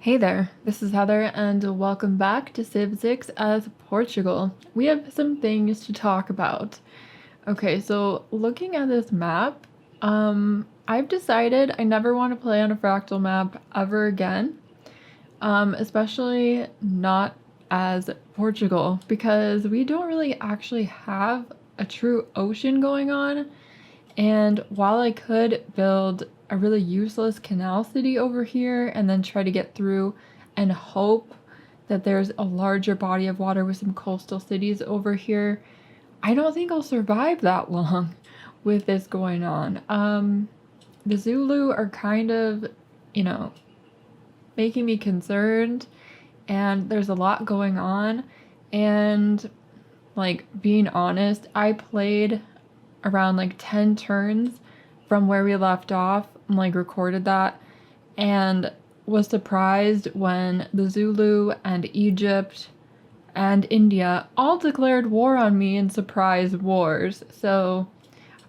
Hey there, this is Heather, and welcome back to Civ 6 as Portugal. We have some things to talk about. Okay, so looking at this map, I've decided I never want to play on a fractal map ever again, especially not as Portugal, because we don't really actually have a true ocean going on. And while I could build a really useless canal city over here and then try to get through and hope that there's a larger body of water with some coastal cities over here, I don't think I'll survive that long with this going on. The Zulu are kind of, you know, making me concerned, and there's a lot going on. And, like, being honest, I played around like 10 turns from where we left off, and like recorded that, and was surprised when the Zulu and Egypt and India all declared war on me in surprise wars. So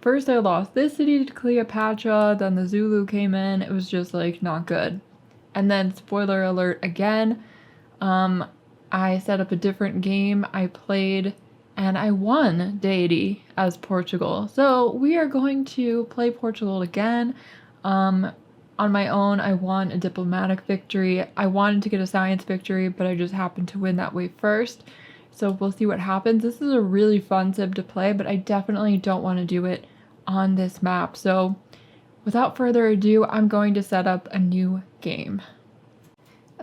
first I lost this city to Cleopatra, then the Zulu came in. It was just like not good. And then spoiler alert again, I set up a different game. I played and I won Deity as Portugal. So we are going to play Portugal again. On my own, I won a diplomatic victory. I wanted to get a science victory, but I just happened to win that way first. So we'll see what happens. This is a really fun civ to play, but I definitely don't want to do it on this map. So without further ado, I'm going to set up a new game.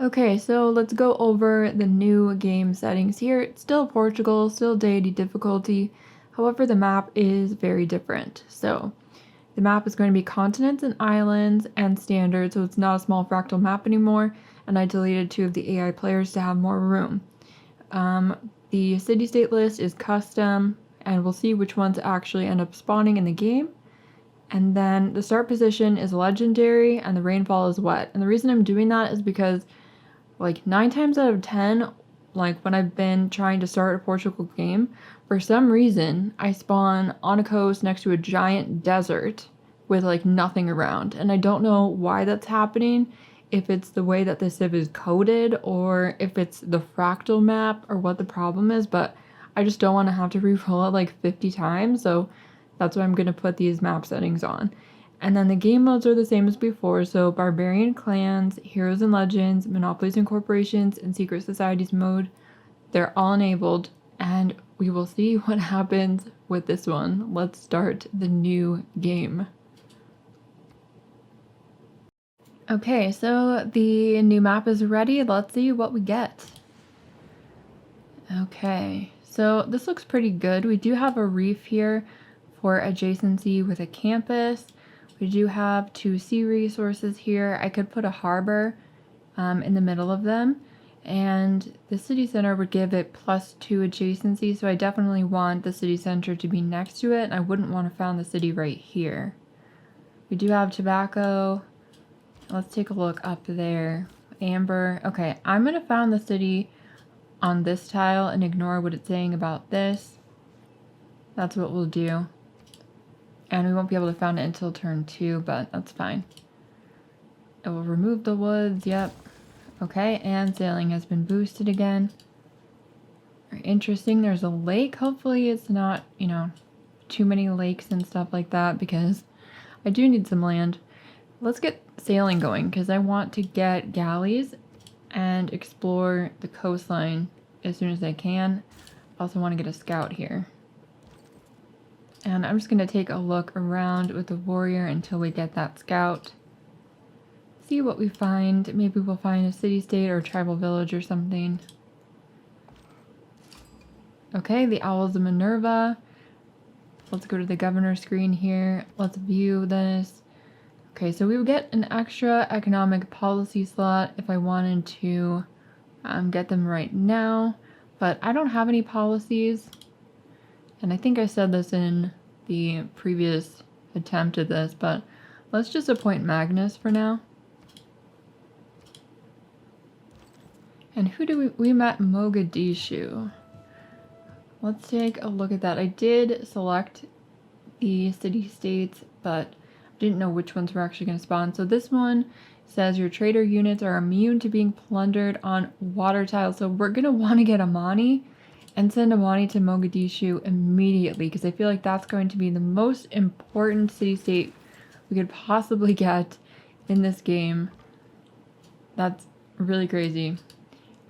Okay, so let's go over the new game settings here. It's still Portugal, still deity difficulty. However, the map is very different. So the map is going to be continents and islands and standard, so it's not a small fractal map anymore. And I deleted 2 of the AI players to have more room. The city-state list is custom, and we'll see which ones actually end up spawning in the game. And then the start position is legendary, and the rainfall is wet. And the reason I'm doing that is because like 9 times out of 10, like when I've been trying to start a Portugal game, for some reason I spawn on a coast next to a giant desert with like nothing around. And I don't know why that's happening, if it's the way that the civ is coded or if it's the fractal map or what the problem is, but I just don't want to have to re-roll it like 50 times. So that's why I'm going to put these map settings on. And then the game modes are the same as before, so Barbarian Clans, Heroes and Legends, Monopolies and Corporations, and Secret Societies mode, they're all enabled, and we will see what happens with this one. Let's start the new game. Okay, so the new map is ready. Let's see what we get. Okay, so this looks pretty good. We do have a reef here for adjacency with a campus. We do have 2 sea resources here. I could put a harbor in the middle of them, and the city center would give it +2 adjacency, so I definitely want the city center to be next to it, and I wouldn't want to found the city right here. We do have tobacco. Let's take a look up there. Amber. Okay, I'm going to found the city on this tile and ignore what it's saying about this. That's what we'll do. And we won't be able to found it until turn 2, but that's fine. It will remove the woods, yep. Okay, and sailing has been boosted again. Very interesting, there's a lake. Hopefully it's not, too many lakes and stuff like that, because I do need some land. Let's get sailing going, because I want to get galleys and explore the coastline as soon as I can. Also want to get a scout here. And I'm just going to take a look around with the warrior until we get that scout. See what we find. Maybe we'll find a city-state or a tribal village or something. Okay, the Owls of Minerva. Let's go to the governor screen here. Let's view this. Okay, so we would get an extra economic policy slot if I wanted to get them right now. But I don't have any policies. And I think I said this in the previous attempt at this, but let's just appoint Magnus for now. And who do we met Mogadishu. Let's take a look at that. I did select the city-states, but I didn't know which ones were actually going to spawn. So this one says your trader units are immune to being plundered on water tiles. So we're going to want to get Amani and send Amani to Mogadishu immediately, because I feel like that's going to be the most important city-state we could possibly get in this game. That's really crazy.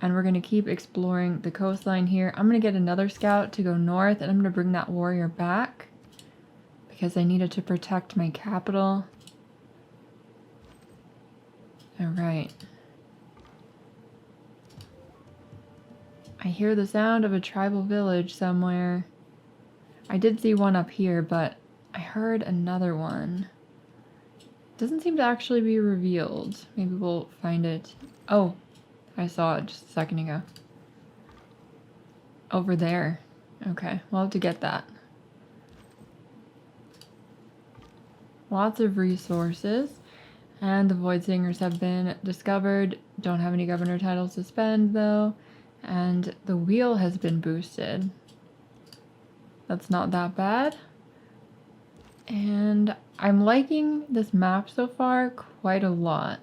And we're going to keep exploring the coastline here. I'm going to get another scout to go north, and I'm going to bring that warrior back because I needed to protect my capital. Alright. I hear the sound of a tribal village somewhere. I did see one up here, but I heard another one. Doesn't seem to actually be revealed. Maybe we'll find it. Oh, I saw it just a second ago. Over there. Okay, we'll have to get that. Lots of resources. And the Void Singers have been discovered. Don't have any governor titles to spend, though. And the wheel has been boosted. That's not that bad. And I'm liking this map so far quite a lot.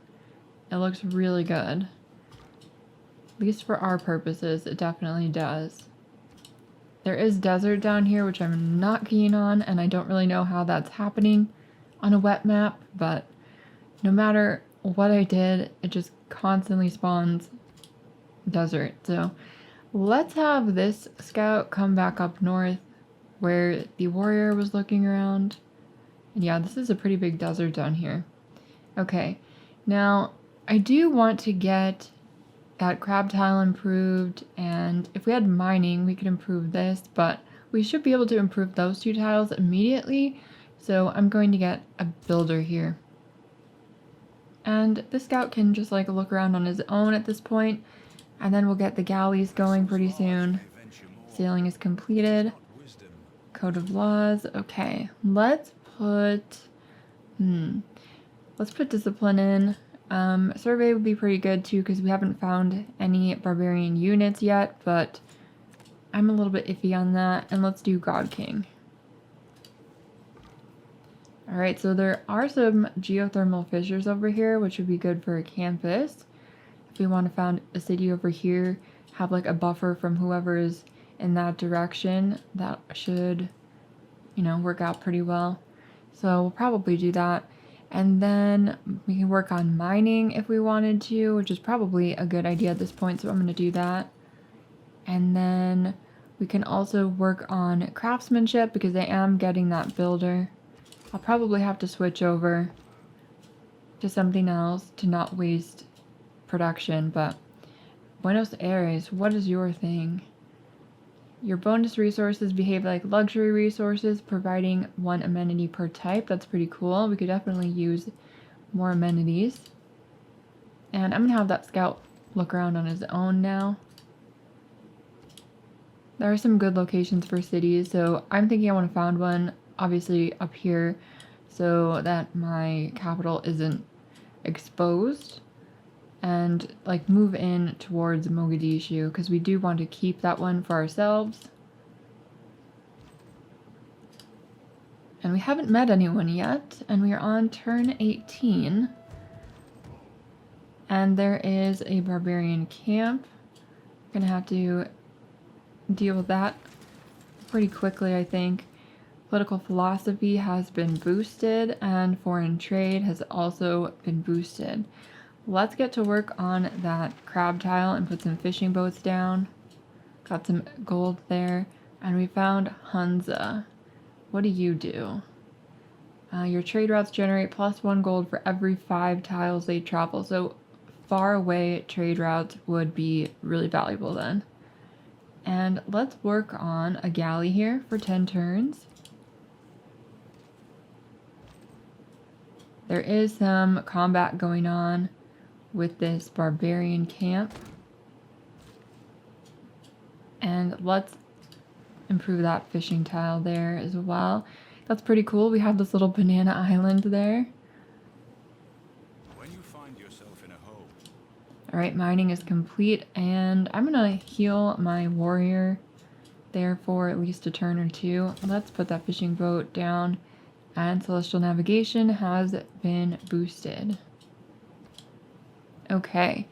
It looks really good. At least for our purposes, it definitely does. There is desert down here, which I'm not keen on, and I don't really know how that's happening on a wet map, but no matter what I did, it just constantly spawns desert. So let's have this scout come back up north where the warrior was looking around. And yeah, this is a pretty big desert down here. Okay, now I do want to get that crab tile improved, and if we had mining, we could improve this, but we should be able to improve those two tiles immediately. So I'm going to get a builder here. And the scout can just like look around on his own at this point, and then we'll get the galleys going pretty soon. Sailing is completed. Code of laws. Okay, let's put discipline in. Survey would be pretty good too, because we haven't found any barbarian units yet, but I'm a little bit iffy on that. And let's do God King. Alright, so there are some geothermal fissures over here, which would be good for a campus. If we want to found a city over here, have like a buffer from whoever is in that direction, that should, you know, work out pretty well. So we'll probably do that. And then we can work on mining if we wanted to, which is probably a good idea at this point, so I'm going to do that. And then we can also work on craftsmanship, because I am getting that builder. I'll probably have to switch over to something else to not waste production, but Buenos Aires, what is your thing? Your bonus resources behave like luxury resources, providing one amenity per type. That's pretty cool. We could definitely use more amenities. And I'm going to have that scout look around on his own now. There are some good locations for cities, so I'm thinking I want to found one, obviously up here, so that my capital isn't exposed, and like move in towards Mogadishu, because we do want to keep that one for ourselves. And we haven't met anyone yet, and we are on turn 18. And there is a barbarian camp. Gonna have to deal with that pretty quickly, I think. Political philosophy has been boosted, and foreign trade has also been boosted. Let's get to work on that crab tile and put some fishing boats down. Got some gold there. And we found Hunza. What do you do? Your trade routes generate +1 gold for every 5 tiles they travel. So far away trade routes would be really valuable then. And let's work on a galley here for 10 turns. There is some combat going on with this barbarian camp. And let's improve that fishing tile there as well. That's pretty cool. We have this little banana island there. When you find yourself in a hole. Alright, mining is complete, and I'm gonna heal my warrior there for at least a turn or two. Let's put that fishing boat down, and celestial navigation has been boosted. Okay.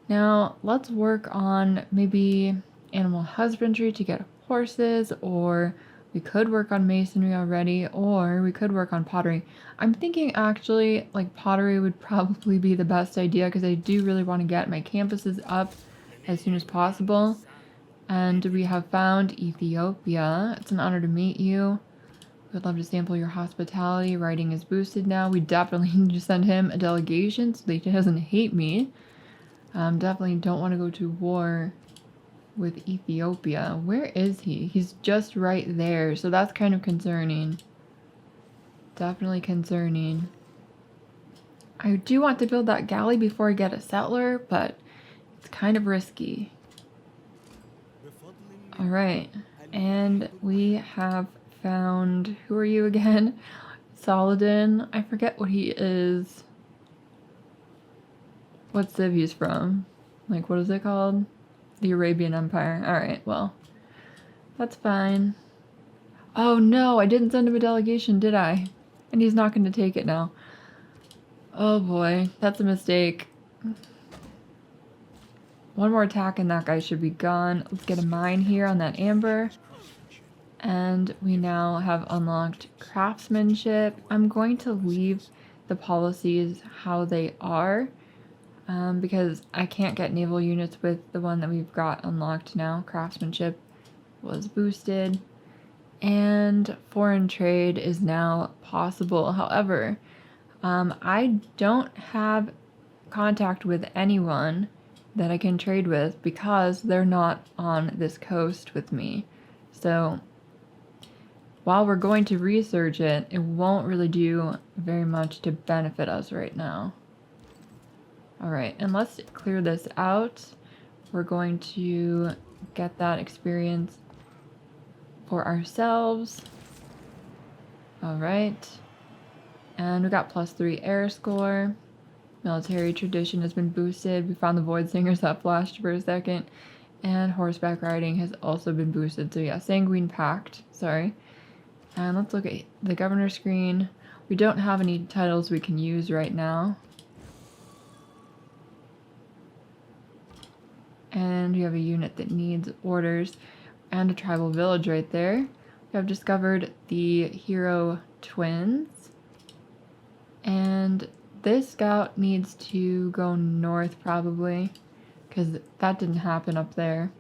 Now let's work on maybe animal husbandry to get horses, or we could work on masonry already, or we could work on pottery. I'm thinking actually like pottery would probably be the best idea because I do really want to get my campuses up as soon as possible. And we have found Ethiopia. It's an honor to meet you. We'd love to sample your hospitality. Writing is boosted now. We definitely need to send him a delegation so that he doesn't hate me. Definitely don't want to go to war with Ethiopia. Where is he? He's just right there, so that's kind of concerning. Definitely concerning. I do want to build that galley before I get a settler, but it's kind of risky. Alright, and we have found... Who are you again? Saladin. I forget what he is. What civ he's from. Like, what is it called? The Arabian Empire. Alright, well. That's fine. Oh no, I didn't send him a delegation, did I? And he's not going to take it now. Oh boy, that's a mistake. One more attack and that guy should be gone. Let's get a mine here on that amber. And we now have unlocked craftsmanship. I'm going to leave the policies how they are. Because I can't get naval units with the one that we've got unlocked now. Craftsmanship was boosted. And foreign trade is now possible. However, I don't have contact with anyone that I can trade with because they're not on this coast with me. So while we're going to research it, it won't really do very much to benefit us right now. Alright, and let's clear this out. We're going to get that experience for ourselves. Alright. And we got +3 air score. Military tradition has been boosted. We found the Void Singers that flashed for a second. And horseback riding has also been boosted. So yeah, Sanguine Pact. Sorry. And let's look at the governor screen. We don't have any titles we can use right now. And we have a unit that needs orders. And a tribal village right there. We have discovered the hero twins. And this scout needs to go north probably, because that didn't happen up there.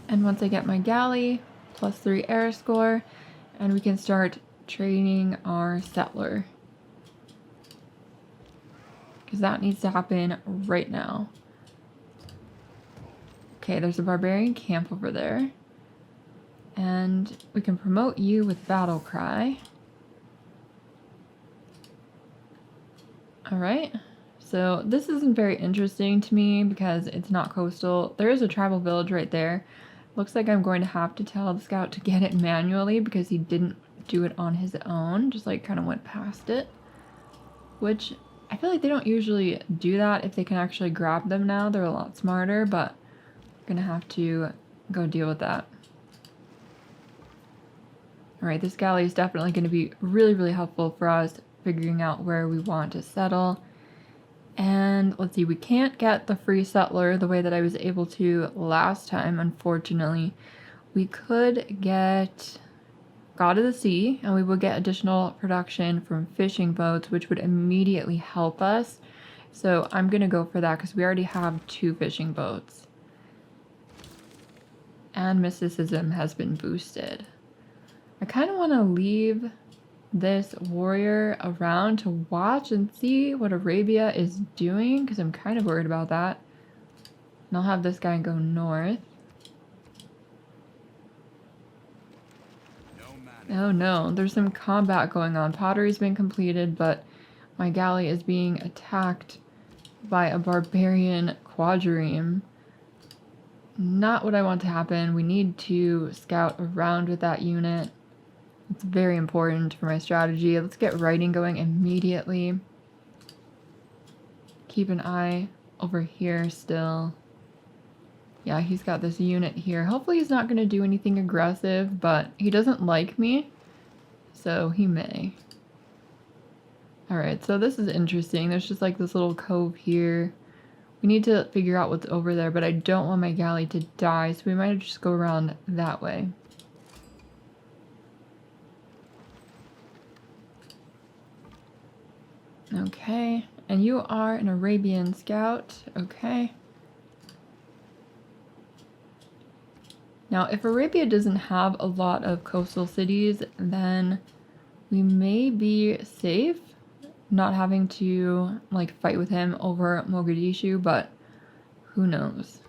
And once I get my galley, +3 air score, and we can start training our settler. Because that needs to happen right now. Okay, there's a barbarian camp over there. And we can promote you with battle cry. Alright, so this isn't very interesting to me because it's not coastal. There is a tribal village right there. Looks like I'm going to have to tell the scout to get it manually because he didn't do it on his own, just like kind of went past it. Which, I feel like they don't usually do that if they can actually grab them now. They're a lot smarter, but I'm gonna have to go deal with that. Alright, this galley is definitely going to be really, really helpful for us figuring out where we want to settle. And let's see, we can't get the free settler the way that I was able to last time, unfortunately. We could get God of the Sea, and we would get additional production from fishing boats, which would immediately help us. So I'm going to go for that because we already have 2 fishing boats. And mysticism has been boosted. I kind of want to leave this warrior around to watch and see what Arabia is doing, because I'm kind of worried about that. And I'll have this guy go north. Oh no, there's some combat going on. Pottery's been completed, but my galley is being attacked by a barbarian quadrireme. Not what I want to happen. We need to scout around with that unit. It's very important for my strategy. Let's get writing going immediately. Keep an eye over here still. Yeah, he's got this unit here. Hopefully he's not going to do anything aggressive, but he doesn't like me, so he may. Alright, so this is interesting. There's just like this little cove here. We need to figure out what's over there, but I don't want my galley to die, so we might just go around that way. Okay, and you are an Arabian Scout. Okay. Now, if Arabia doesn't have a lot of coastal cities, then we may be safe not having to like fight with him over Mogadishu, but who knows?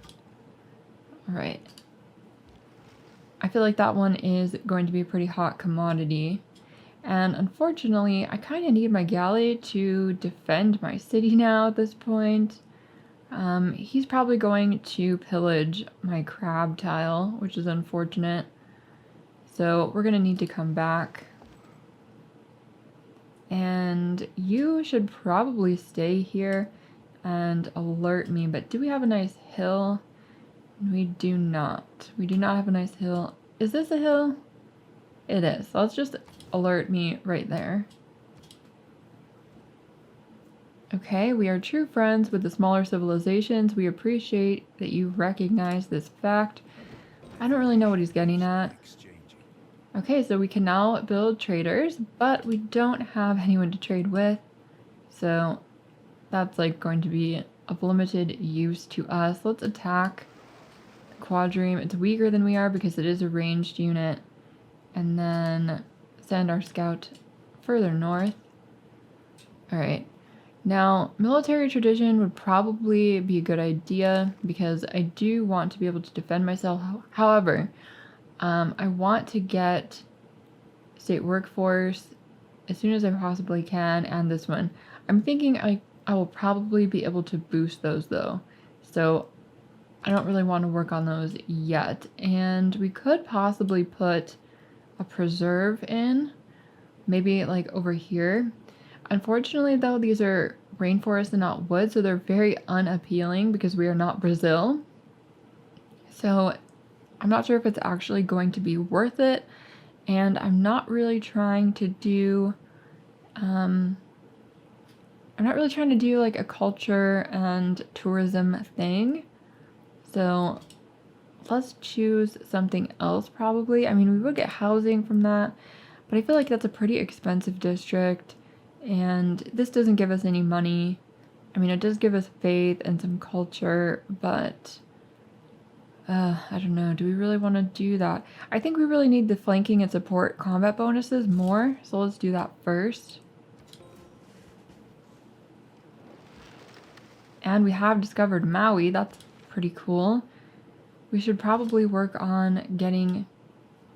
All right. I feel like that one is going to be a pretty hot commodity. And unfortunately, I kind of need my galley to defend my city now at this point. He's probably going to pillage my crab tile, which is unfortunate. So we're going to need to come back. And you should probably stay here and alert me. But do we have a nice hill? We do not. We do not have a nice hill. Is this a hill? It is. So let's just alert me right there. Okay, we are true friends with the smaller civilizations. We appreciate that you recognize this fact. I don't really know what he's getting at. Okay, so we can now build traders, but we don't have anyone to trade with. So that's like going to be of limited use to us. Let's attack the quadrime. It's weaker than we are because it is a ranged unit. And then send our scout further north. Alright. Now, military tradition would probably be a good idea because I do want to be able to defend myself. However, I want to get state workforce as soon as I possibly can, and this one. I'm thinking I will probably be able to boost those though. So I don't really want to work on those yet. And we could possibly put a preserve in, maybe like over here. Unfortunately though, these are rainforests and not wood, so they're very unappealing because we are not Brazil. So I'm not sure if it's actually going to be worth it, and I'm not really trying to do like a culture and tourism thing. So let's choose something else probably. I mean, we would get housing from that, but I feel like that's a pretty expensive district, and this doesn't give us any money. I mean, it does give us faith and some culture, but I don't know. Do we really want to do that? I think we really need the flanking and support combat bonuses more, so let's do that first. And we have discovered Maui. That's pretty cool. We should probably work on getting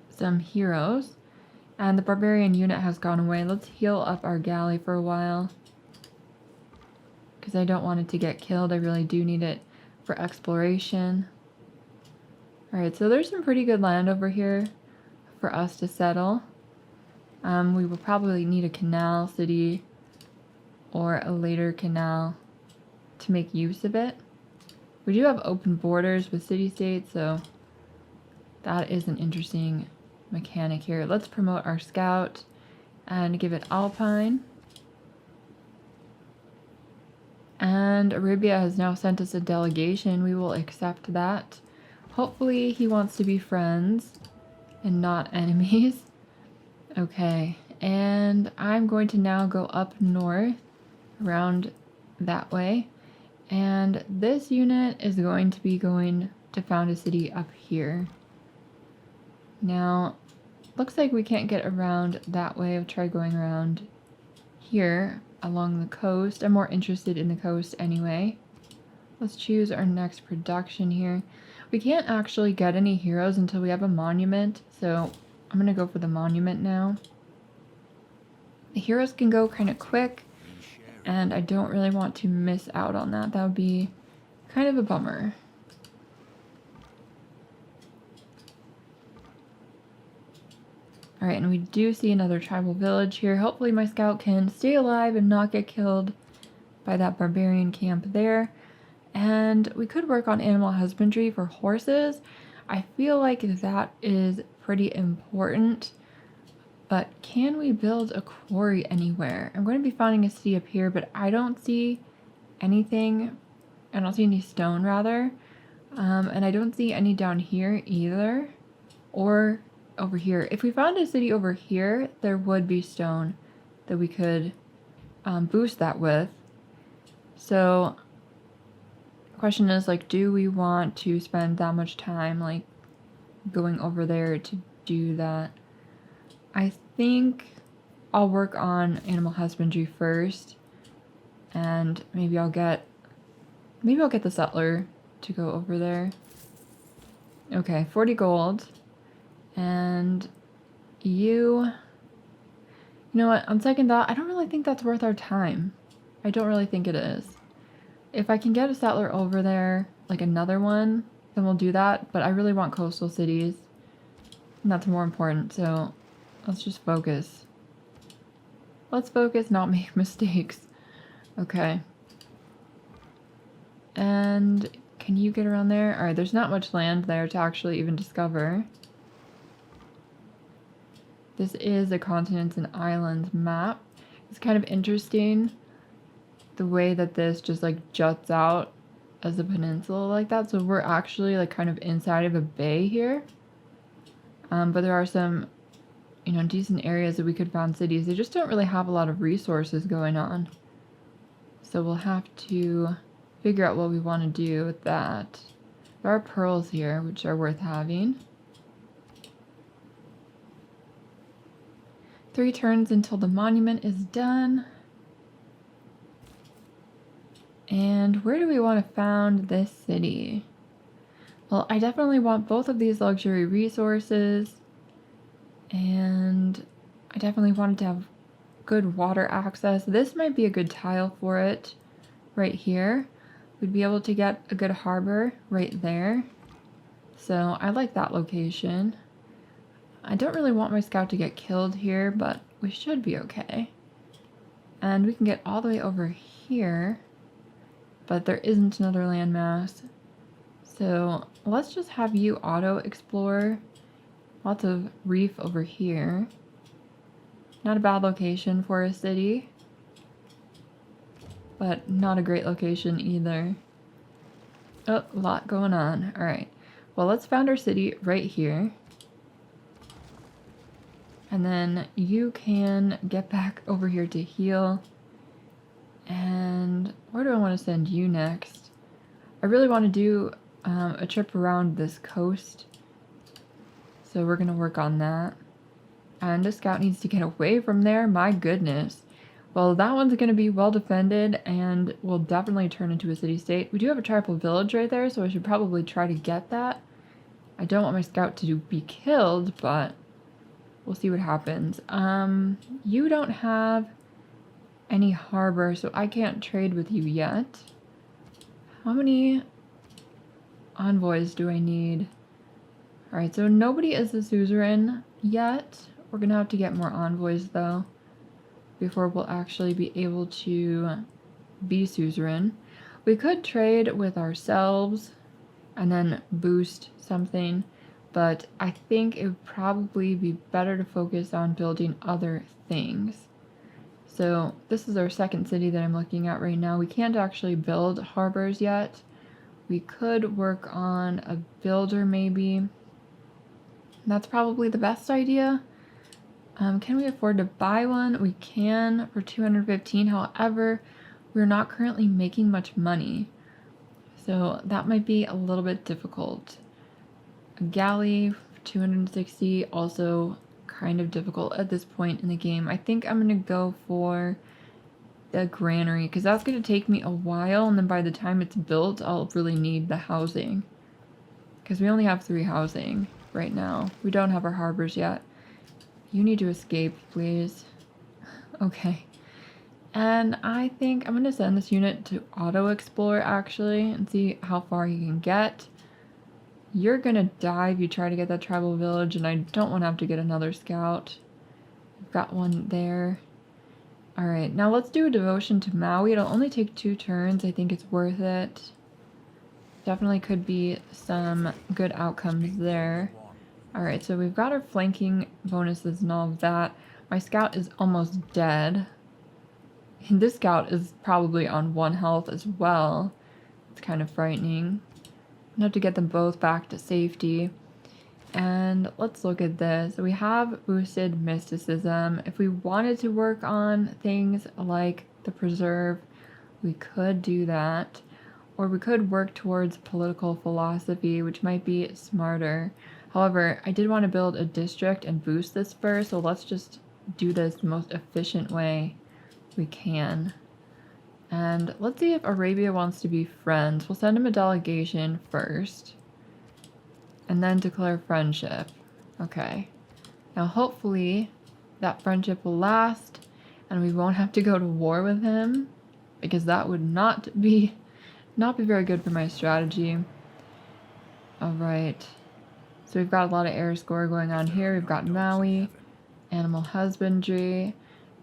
some heroes. And the barbarian unit has gone away. Let's heal up our galley for a while, because I don't want it to get killed. I really do need it for exploration. Alright, so there's some pretty good land over here for us to settle. We will probably need a canal city or a later canal to make use of it. We do have open borders with city-states, so that is an interesting mechanic here. Let's promote our scout and give it Alpine. And Arabia has now sent us a delegation. We will accept that. Hopefully he wants to be friends and not enemies. Okay, and I'm going to now go up north around that way. And this unit is going to be going to found a city up here. Now, looks like we can't get around that way. I'll try going around here along the coast. I'm more interested in the coast anyway. Let's choose our next production here. We can't actually get any heroes until we have a monument, so I'm gonna go for the monument now. The heroes can go kind of quick, and I don't really want to miss out on that. That would be kind of a bummer. Alright, and we do see another tribal village here. Hopefully my scout can stay alive and not get killed by that barbarian camp there. And we could work on animal husbandry for horses. I feel like that is pretty important. But can we build a quarry anywhere? I'm going to be finding a city up here, but I don't see anything. I don't see any stone, rather. And I don't see any down here either. Or over here. If we found a city over here, there would be stone that we could boost that with. So the question is, like, do we want to spend that much time, like, going over there to do that? I think I'll work on animal husbandry first, and maybe I'll get the settler to go over there. Okay, 40 gold. And you know what, on second thought, I don't really think that's worth our time. I don't really think it is. If I can get a settler over there, like another one, then we'll do that, but I really want coastal cities, and that's more important, so let's just focus. Let's focus, not make mistakes. Okay. And can you get around there? Alright, there's not much land there to actually even discover. This is a continents and islands map. It's kind of interesting the way that this just like juts out as a peninsula like that. So we're actually like kind of inside of a bay here. But there are some, you know, decent areas that we could found cities. They just don't really have a lot of resources going on. So we'll have to figure out what we want to do with that. There are pearls here, which are worth having. 3 turns until the monument is done. And where do we want to found this city? Well, I definitely want both of these luxury resources. And I definitely wanted to have good water access. This might be a good tile for it right here. We'd be able to get a good harbor right there. So I like that location. I don't really want my scout to get killed here, but we should be okay. And we can get all the way over here, but there isn't another landmass. So let's just have you auto explore. Lots of reef over here. Not a bad location for a city, but not a great location either. Oh, a lot going on. All right. Well, let's found our city right here. And then you can get back over here to heal. And where do I want to send you next? I really want to do a trip around this coast. So we're going to work on that. And the scout needs to get away from there. My goodness. Well, that one's going to be well defended and will definitely turn into a city-state. We do have a tribal village right there, so I should probably try to get that. I don't want my scout to be killed, but we'll see what happens. You don't have any harbor, so I can't trade with you yet. How many envoys do I need? Alright, so nobody is a suzerain yet. We're gonna have to get more envoys, though, before we'll actually be able to be suzerain. We could trade with ourselves and then boost something, but I think it would probably be better to focus on building other things. So this is our second city that I'm looking at right now. We can't actually build harbors yet. We could work on a builder maybe. That's probably the best idea. Can we afford to buy one? We can for 215. However, we're not currently making much money. So that might be a little bit difficult. A galley, 260, also kind of difficult at this point in the game. I think I'm going to go for the granary, because that's going to take me a while, and then by the time it's built, I'll really need the housing. Because we only have 3 housing right now. We don't have our harbors yet. You need to escape, please. Okay. And I think I'm going to send this unit to auto-explore, actually, and see how far he can get. You're going to die if you try to get that tribal village, and I don't want to have to get another scout. I've got one there. Alright, now let's do a devotion to Maui. It'll only take 2 turns. I think it's worth it. Definitely could be some good outcomes there. Alright, so we've got our flanking bonuses and all of that. My scout is almost dead. And this scout is probably on 1 health as well. It's kind of frightening. I have to get them both back to safety. And let's look at this. We have boosted mysticism. If we wanted to work on things like the preserve, we could do that. Or we could work towards political philosophy, which might be smarter. However, I did want to build a district and boost this first, so let's just do this the most efficient way we can. And let's see if Arabia wants to be friends. We'll send him a delegation first. And then declare friendship. Okay. Now hopefully that friendship will last and we won't have to go to war with him, because that would not be very good for my strategy. Alright. So we've got a lot of air score going on here. We've got Maui, animal husbandry,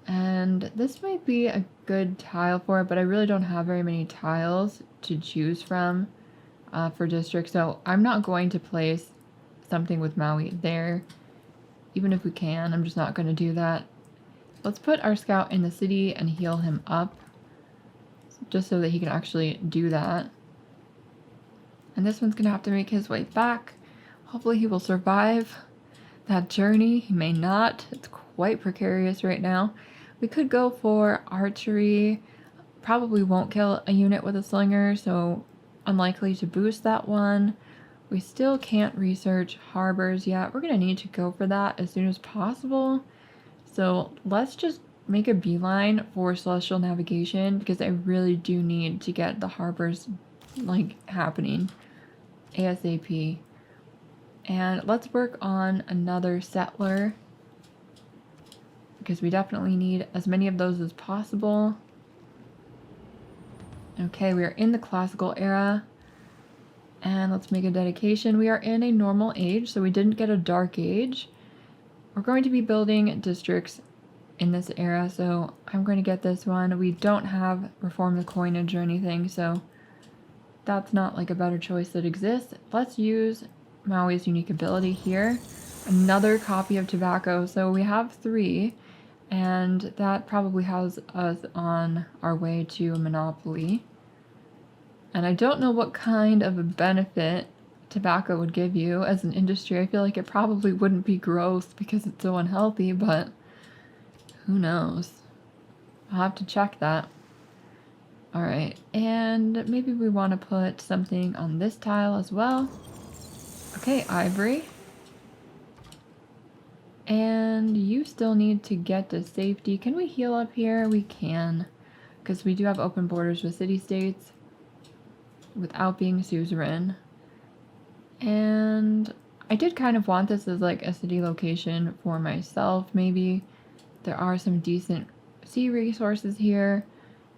and this might be a good tile for it, but I really don't have very many tiles to choose from for districts, so I'm not going to place something with Maui there. Even if we can, I'm just not going to do that. Let's put our scout in the city and heal him up, just so that he can actually do that. And this one's going to have to make his way back. Hopefully he will survive that journey. He may not. It's quite precarious right now. We could go for archery. Probably won't kill a unit with a slinger, so unlikely to boost that one. We still can't research harbors yet. We're going to need to go for that as soon as possible. So let's just make a beeline for celestial navigation, because I really do need to get the harbors like happening ASAP. And let's work on another settler, because we definitely need as many of those as possible. Okay, we are in the classical era. And let's make a dedication. We are in a normal age, so we didn't get a dark age. We're going to be building districts in this era, so I'm going to get this one. We don't have reform the coinage or anything, so that's not like a better choice that exists. Let's use Maui's unique ability here. Another copy of tobacco, so we have 3, and that probably has us on our way to a monopoly. And I don't know what kind of a benefit tobacco would give you as an industry. I feel like it probably wouldn't be gross because it's so unhealthy, but who knows? I'll have to check that. Alright, and maybe we want to put something on this tile as well. Okay, ivory. And you still need to get to safety. Can we heal up here? We can, because we do have open borders with city-states without being suzerain. And I did kind of want this as like a city location for myself, maybe. There are some decent sea resources here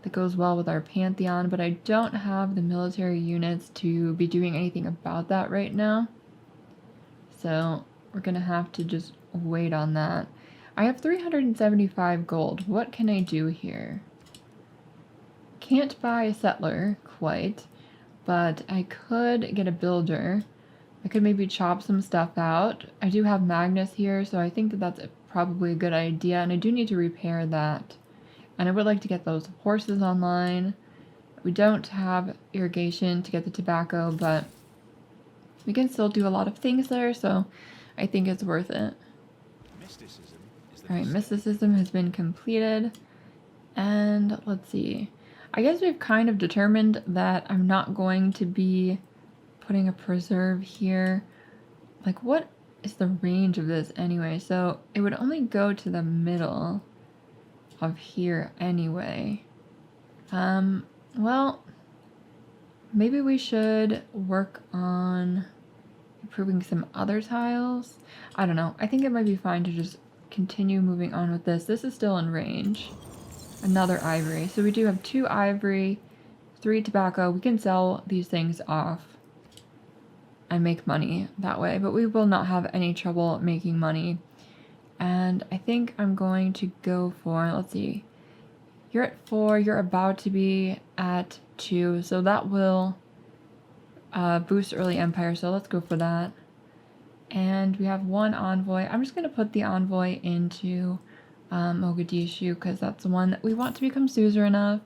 that goes well with our pantheon, but I don't have the military units to be doing anything about that right now. So we're gonna have to just wait on that. I have 375 gold. What can I do here? Can't buy a settler quite, but I could get a builder. I could maybe chop some stuff out. I do have Magnus here, so I think that that's probably a good idea, and I do need to repair that. And I would like to get those horses online. We don't have irrigation to get the tobacco, but we can still do a lot of things there, so I think it's worth it. Alright, mysticism has been completed. And let's see. I guess we've kind of determined that I'm not going to be putting a preserve here. Like, what is the range of this anyway? So it would only go to the middle of here anyway. Well, maybe we should work on improving some other tiles. I don't know. I think it might be fine to just continue moving on with this. This is still in range. Another ivory. So we do have 2 ivory, 3 tobacco. We can sell these things off and make money that way, but we will not have any trouble making money. And I think I'm going to go for, let's see, you're at 4, you're about to be at 2, so that will boost early empire, so let's go for that. And we have one envoy. I'm just going to put the envoy into Mogadishu because that's the one that we want to become suzerain of.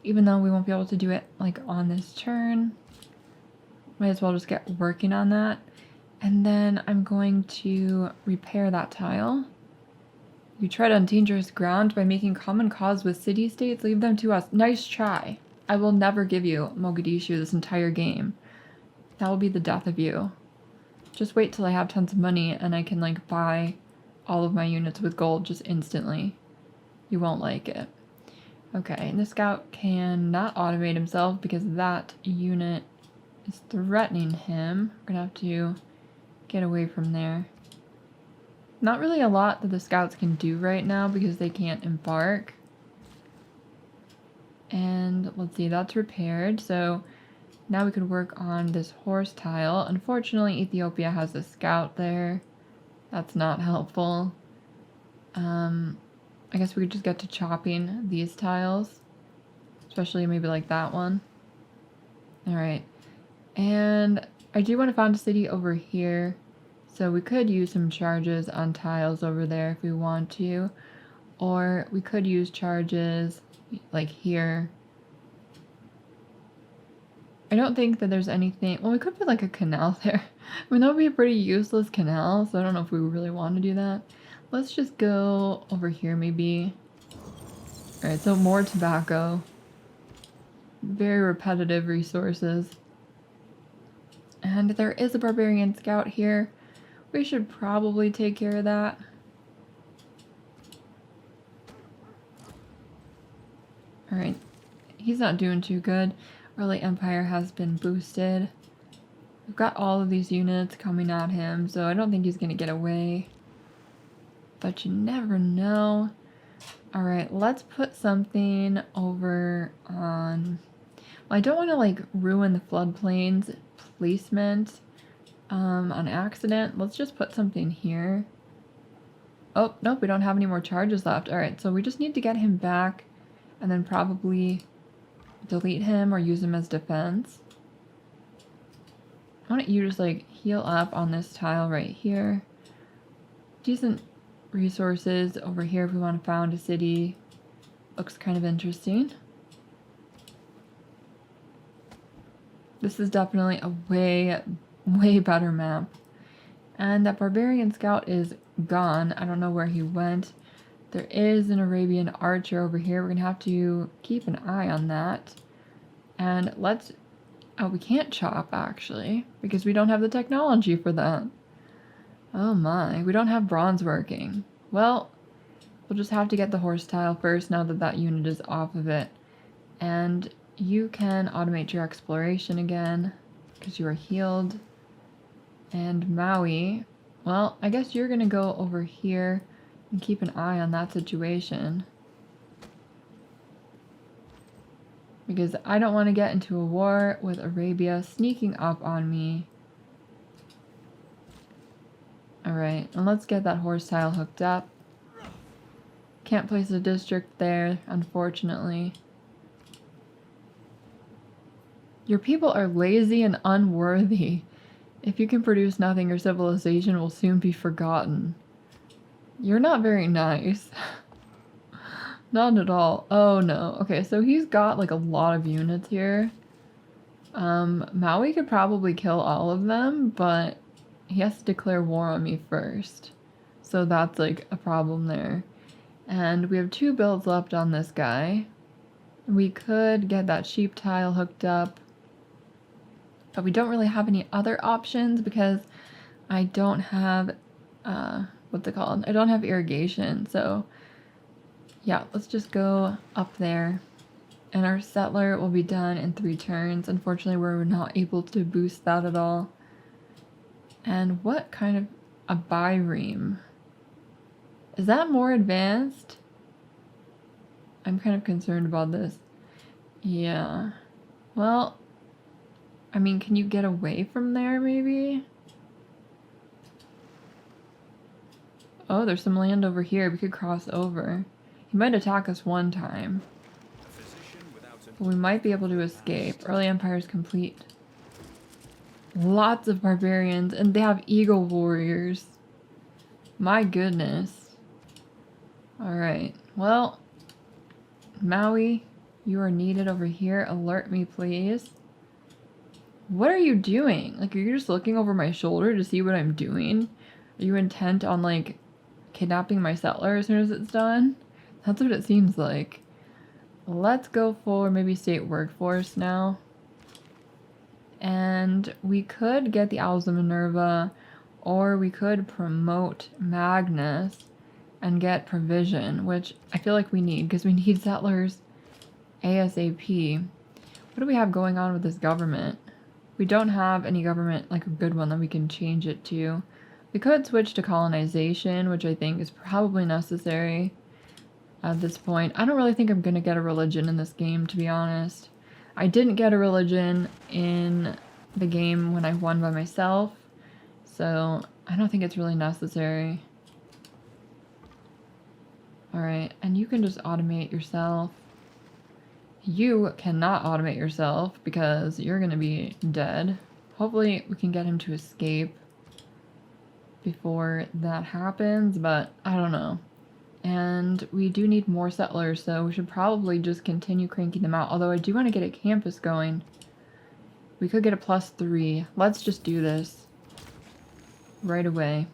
Even though we won't be able to do it like on this turn. Might as well just get working on that. And then I'm going to repair that tile. You tread on dangerous ground by making common cause with city-states. Leave them to us. Nice try. I will never give you Mogadishu this entire game. That will be the death of you. Just wait till I have tons of money and I can like buy all of my units with gold just instantly. You won't like it. Okay, and the scout cannot automate himself because that unit is threatening him. We're gonna have to get away from there. Not really a lot that the scouts can do right now because they can't embark. And let's see, that's repaired. So now we could work on this horse tile. Unfortunately, Ethiopia has a scout there. That's not helpful. I guess we could just get to chopping these tiles. Especially maybe like that one. Alright. And I do want to found a city over here. So we could use some charges on tiles over there if we want to. Or we could use charges like here. I don't think that there's anything... Well, we could put like a canal there. I mean, that would be a pretty useless canal, so I don't know if we really want to do that. Let's just go over here maybe. Alright, so more tobacco. Very repetitive resources. And there is a Barbarian Scout here. We should probably take care of that. Alright, he's not doing too good. Early Empire has been boosted. We've got all of these units coming at him, so I don't think he's gonna get away. But you never know. Alright, let's put something over on... Well, I don't want to like ruin the floodplains placement on accident. Let's just put something here. Oh, nope, we don't have any more charges left. Alright, so we just need to get him back and then probably delete him or use him as defense. Why don't you just like heal up on this tile right here. Decent resources over here if we want to found a city. Looks kind of interesting. This is definitely a way better map. And that Barbarian Scout is gone. I don't know where he went. There is an Arabian archer over here. We're gonna have to keep an eye on that. And let's... Oh, we can't chop actually, because we don't have the technology for that. Oh my, we don't have bronze working. Well, we'll just have to get the horse tile first now that that unit is off of it. And you can automate your exploration again, because you are healed. And Maui, well, I guess you're gonna go over here and keep an eye on that situation. Because I don't want to get into a war with Arabia sneaking up on me. Alright, and let's get that horse tile hooked up. Can't place a district there, unfortunately. Your people are lazy and unworthy. If you can produce nothing, your civilization will soon be forgotten. You're not very nice. Not at all. Oh no. Okay, so he's got like a lot of units here. Maui could probably kill all of them, but he has to declare war on me first. So that's like a problem there. And we have 2 builds left on this guy. We could get that sheep tile hooked up. But we don't really have any other options because I don't have, what's it called? I don't have irrigation, so yeah, let's just go up there. And our settler will be done in 3 turns. Unfortunately, we're not able to boost that at all. And what kind of a bireme? Is that more advanced? I'm kind of concerned about this. Yeah. Well, I mean, can you get away from there, maybe? Oh, there's some land over here. We could cross over. He might attack us one time. But we might be able to escape. Early Empire is complete. Lots of barbarians, and they have eagle warriors. My goodness. Alright, well, Maui, you are needed over here. Alert me, please. What are you doing? Like, are you just looking over my shoulder to see what I'm doing? Are you intent on, like, kidnapping my settler as soon as it's done? That's what it seems like. Let's go for maybe state workforce now. And we could get the Owls of Minerva, or we could promote Magnus and get provision, which I feel like we need, because we need settlers ASAP. What do we have going on with this government? We don't have any government, like a good one that we can change it to. We could switch to colonization, which I think is probably necessary at this point. I don't really think I'm going to get a religion in this game, to be honest. I didn't get a religion in the game when I won by myself, so I don't think it's really necessary. Alright, and you can just automate yourself. You cannot automate yourself because you're going to be dead. Hopefully we can get him to escape before that happens, but I don't know. And we do need more settlers, so we should probably just continue cranking them out. Although I do want to get a campus going. We could get a +3. Let's just do this right away.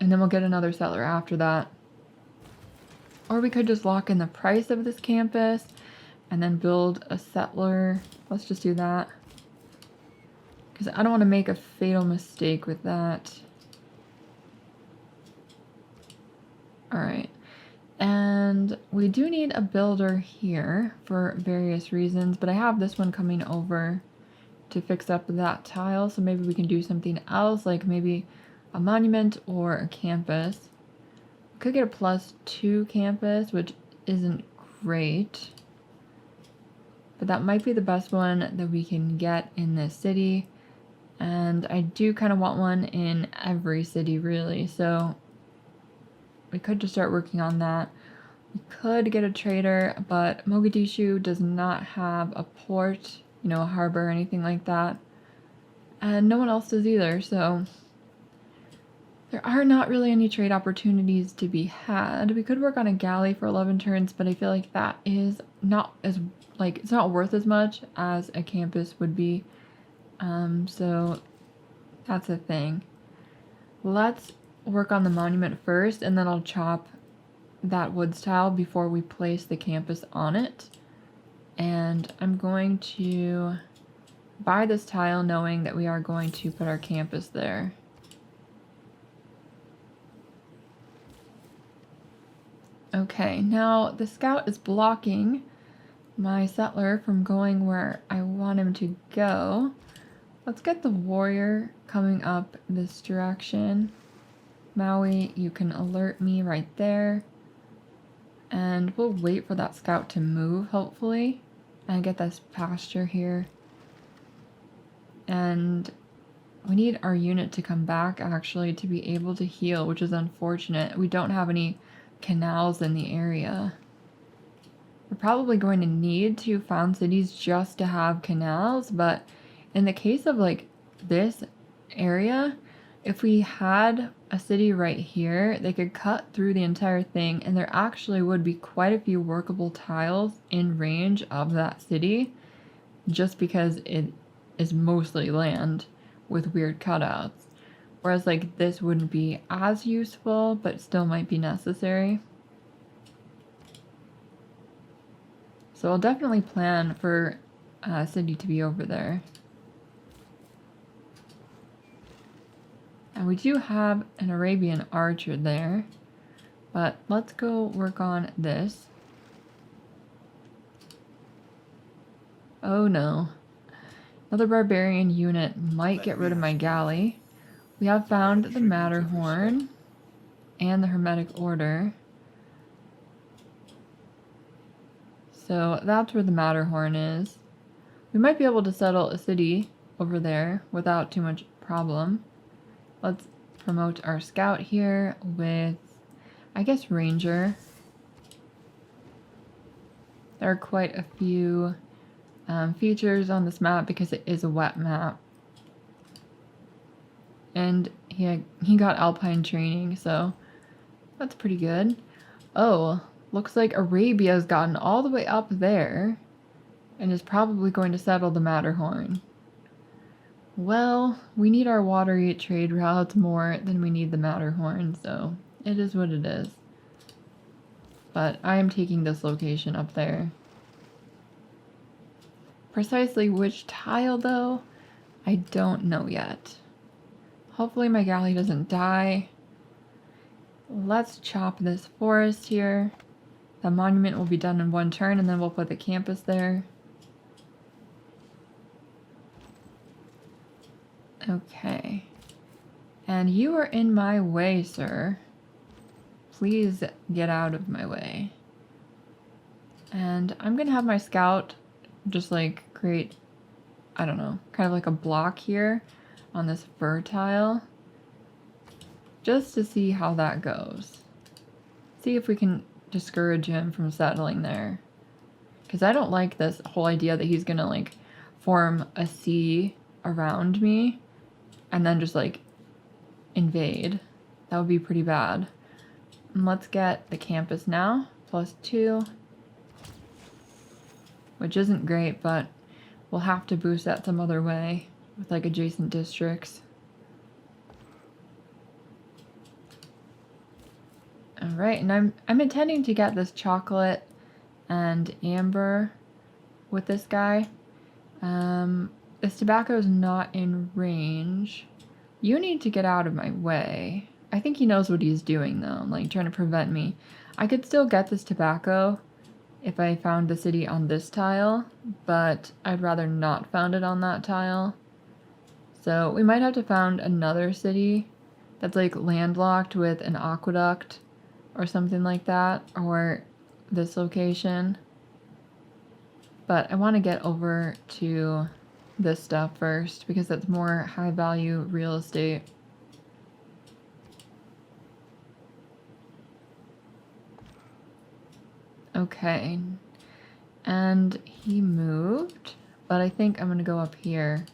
And then we'll get another settler after that. Or we could just lock in the price of this campus and then build a settler. Let's just do that. Because I don't want to make a fatal mistake with that. Alright. And we do need a builder here for various reasons, but I have this one coming over to fix up that tile, so maybe we can do something else, like maybe a monument or a campus. We could get a +2 campus, which isn't great, but that might be the best one that we can get in this city, and I do kind of want one in every city, really, so we could just start working on that. We could get a trader, but Mogadishu does not have a port, you know, a harbor or anything like that. And no one else does either, so there are not really any trade opportunities to be had. We could work on a galley for 11 turns, but I feel like that is not as, like, it's not worth as much as a campus would be. So that's a thing. Let's work on the monument first, and then I'll chop that wood tile before we place the campus on it. And I'm going to buy this tile knowing that we are going to put our campus there. Okay, now the scout is blocking my settler from going where I want him to go. Let's get the warrior coming up this direction. Maui, you can alert me right there. And we'll wait for that scout to move, hopefully, and get this pasture here. And we need our unit to come back, actually, to be able to heal, which is unfortunate. We don't have any canals in the area. We're probably going to need to found cities just to have canals, but in the case of, like, this area, if we had a city right here, they could cut through the entire thing, and there actually would be quite a few workable tiles in range of that city, just because it is mostly land with weird cutouts. Whereas, like, this wouldn't be as useful, but still might be necessary. So I'll definitely plan for a city to be over there. And we do have an Arabian archer there, but let's go work on this. Oh no. Another barbarian unit might get rid of my galley. We have found the Matterhorn and the Hermetic Order. So that's where the Matterhorn is. We might be able to settle a city over there without too much problem. Let's promote our scout here with, I guess, ranger. There are quite a few features on this map because it is a wet map. And he got alpine training, so that's pretty good. Oh, looks like Arabia's gotten all the way up there and is probably going to settle the Matterhorn. Well, we need our watery trade routes more than we need the Matterhorn, so it is what it is. But I am taking this location up there. Precisely which tile, though, I don't know yet. Hopefully my galley doesn't die. Let's chop this forest here. The monument will be done in one turn, and then we'll put the campus there. Okay. And you are in my way, sir. Please get out of my way. And I'm gonna have my scout just like create, I don't know, kind of like a block here on this fur tile. Just to see how that goes. See if we can discourage him from settling there. Because I don't like this whole idea that he's gonna like form a sea around me and then just like invade. That would be pretty bad. And let's get the campus now. +2. Which isn't great, but we'll have to boost that some other way with like adjacent districts. Alright, and I'm intending to get this chocolate and amber with this guy. This tobacco is not in range. You need to get out of my way. I think he knows what he's doing though, like trying to prevent me. I could still get this tobacco if I found the city on this tile, but I'd rather not found it on that tile. So we might have to found another city that's like landlocked with an aqueduct or something like that, or this location. But I want to get over to this stuff first because that's more high value real estate. Okay, and he moved, but I think I'm gonna go up here.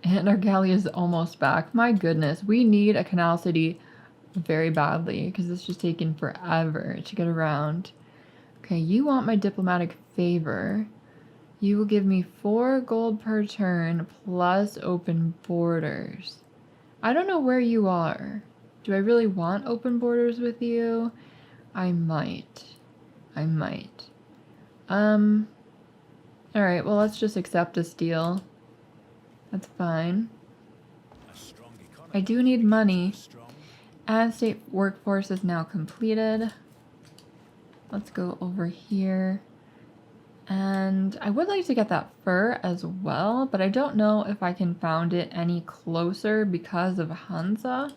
And our galley is almost back. My goodness, we need a canal city very badly because it's just taking forever to get around. Okay, you want my diplomatic favor. You will give me 4 gold per turn plus open borders. I don't know where you are. Do I really want open borders with you? I might. Alright, well let's just accept this deal. That's fine. I do need money. And state workforce is now completed. Let's go over here. And I would like to get that fur as well, but I don't know if I can found it any closer because of Hansa.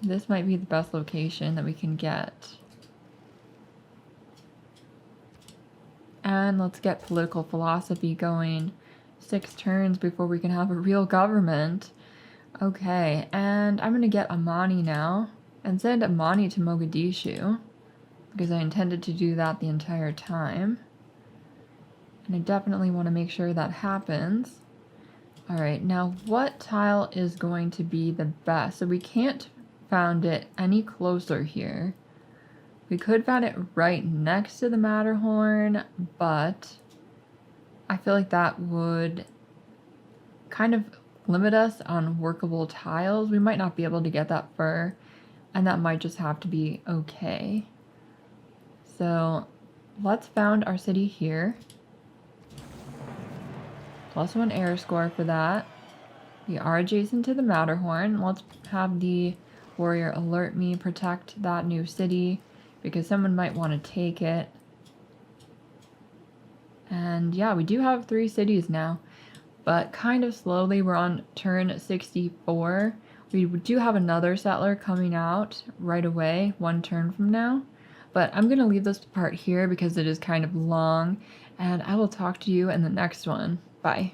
This might be the best location that we can get. And let's get political philosophy going. 6 turns before we can have a real government. Okay, and I'm gonna get Amani now and send Amani to Mogadishu because I intended to do that the entire time. And I definitely want to make sure that happens. Alright, now what tile is going to be the best? So we can't found it any closer here. We could found it right next to the Matterhorn, but I feel like that would kind of limit us on workable tiles. We might not be able to get that fur, and that might just have to be okay. So let's found our city here. +1 air score for that. We are adjacent to the Matterhorn. Let's have the warrior alert me, protect that new city, because someone might want to take it. And yeah, we do have 3 cities now, but kind of slowly. We're on turn 64. We do have another settler coming out right away, 1 turn from now. But I'm going to leave this part here because it is kind of long, and I will talk to you in the next one. Bye.